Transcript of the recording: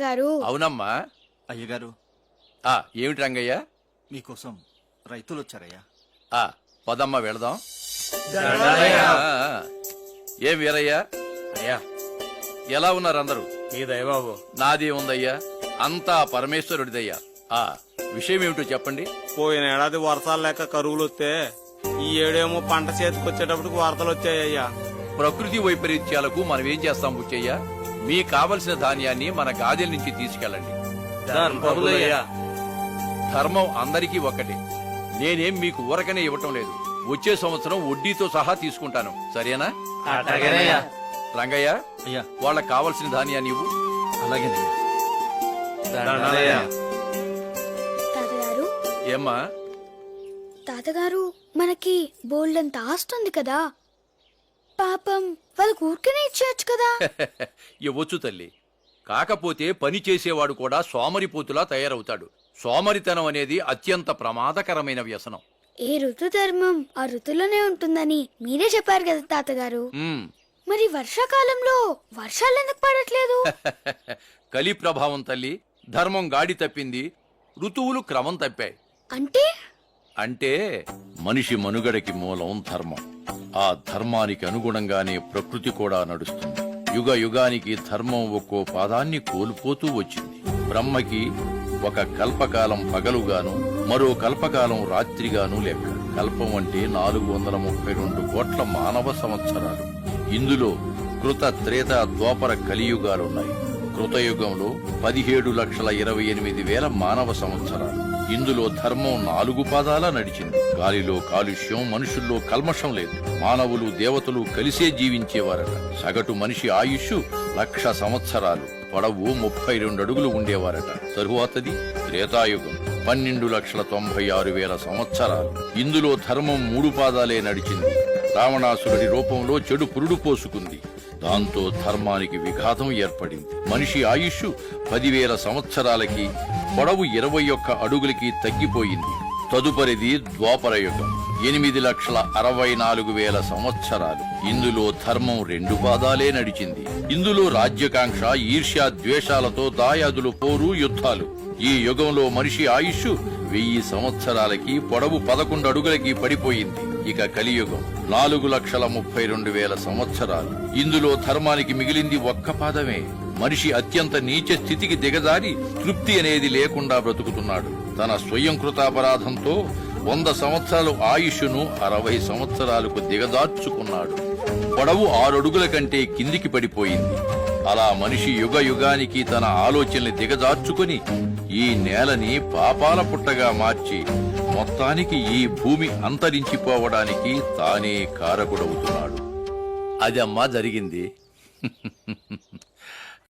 తాతగారు. అవునమ్మా. అయ్యగారు, ఏమిటి రంగయ్య? మీకోసం రైతులు వచ్చారయ్యా. పదమ్మా వెళదాం. ఏం వీరయ్యా? అయ్యా, ఎలా ఉన్నారు అందరూ? ఈ దయబాబు. నాది ఉందయ్యా, అంతా పరమేశ్వరుడిదయ్యా. విషయం ఏమిటో చెప్పండి. పోయిన ఏడాది వర్షాలు లేక కరువులు వస్తే ఈ ఏడేమో పంట చేతికి వచ్చేటప్పటికి వార్తలు వచ్చాయ్యా. ప్రకృతి వైపరీత్యాలకు మనం ఏం చేస్తాం బుచ్చయ్య? మీకు కావలసిన ధాన్యాన్ని మన గాదెల నుంచి తీసుకెళ్ళండి. ధర్మం అందరికీ ఒక్కటే. నేనేం మీకు ఊరకనే ఇవ్వటం లేదు. వచ్చే సంవత్సరం వడ్డీతో సహా తీసుకుంటాను. సరేనా? రంగయ్య, అయ్యా, వాళ్ళకి కావలసిన ధాన్యాన్ని ఇవ్వు. అలాగేనయ్యా. తాతగారు, ఏమ్మా? తాతగారు మనకి బోల్డంత ఆస్తుంది కదా, పాపం వాళ్ళకు ఊరికనే ఇచ్చేయచ్చు కదా. ఇవ్వచ్చు తల్లి. కాకపోతే పని చేసేవాడు కూడా సోమరిపోతులా తయారవుతాడు. సోమరితనం అనేది అత్యంత ప్రమాదకరమైన వ్యసనం. ఏ ఋతు ధర్మం ఆ ఋతులోనే ఉంటుందని మీరే చెప్పారు కదా తాతగారు. మరి వర్షాకాలంలో వర్షాలు ఎందుకు పడట్లేదు? కలి ప్రభావం తల్లి. ధర్మం గాడి తప్పింది, ఋతువులు క్రమం తప్పాయి. అంటే మనిషి మనుగడకి మూలం ధర్మం. ఆ ధర్మానికి అనుగుణంగానే ప్రకృతి కూడా నడుస్తుంది. యుగ యుగానికి ధర్మం ఒక్కో పాదాన్ని కోల్పోతూ వచ్చింది. బ్రహ్మకి ఒక కల్పకాలం పగలుగాను, మరో కల్పకాలం రాత్రిగాను లెక్క. కల్పం అంటే 432 కోట్ల మానవ సంవత్సరాలు. ఇందులో కృత, త్రేత, ద్వాపర, కలియుగాలున్నాయి. కృతయుగంలో 17,28,000 మానవ సంవత్సరాలు. ఇందులో ధర్మం 4 పాదాలా నడిచింది. గాలిలో కాలుష్యం, మనుషుల్లో కల్మషం లేదు. మానవులు, దేవతలు కలిసే జీవించేవారట. సగటు మనిషి ఆయుష్ 1,00,000 సంవత్సరాలు. పొడవు 32 అడుగులు ఉండేవారట. తరువాతది త్రేతాయుగం, 12,96,000 సంవత్సరాలు. ఇందులో ధర్మం 3 పాదాలే నడిచింది. రావణాసురుడి రూపంలో చెడు పురుడు పోసుకుంది. దాంతో ధర్మానికి విఘాతం ఏర్పడింది. మనిషి ఆయుష్ 10,000 సంవత్సరాలకి, పొడవు 21 అడుగులకి తగ్గిపోయింది. తదుపరిది ద్వాపరయుగం, 8,64,000 సంవత్సరాలు. ఇందులో ధర్మం 2 పాదాలే నడిచింది. ఇందులో రాజ్యకాంక్ష, ఈర్ష్య, ద్వేషాలతో దాయాదులు, పోరు, యుద్ధాలు. ఈ యుగంలో మనిషి ఆయుష్ 1000 సంవత్సరాలకి, పొడవు 11 అడుగులకి పడిపోయింది. ఇక కలియుగం 4,32,000 సంవత్సరాలు. ఇందులో ధర్మానికి మిగిలింది 1 పాదమే. మనిషి అత్యంత నీచ స్థితికి దిగజారి తృప్తి అనేది లేకుండా బ్రతుకుతున్నాడు. తన స్వయం కృతాపరాధంతో 100 సంవత్సరాలు ఆయుష్ను 60 సంవత్సరాలకు దిగజార్చుకున్నాడు. పొడవు 6 అడుగుల కంటే కిందికి పడిపోయింది. అలా మనిషి యుగ యుగానికి తన ఆలోచనల్ని దిగజార్చుకుని ఈ నేలని పాపాల పుట్టగా మార్చి మొత్తానికి ఈ భూమి అంతరించిపోవడానికి తానే కారకుడవుతున్నాడు. అదమ్మా జరిగింది.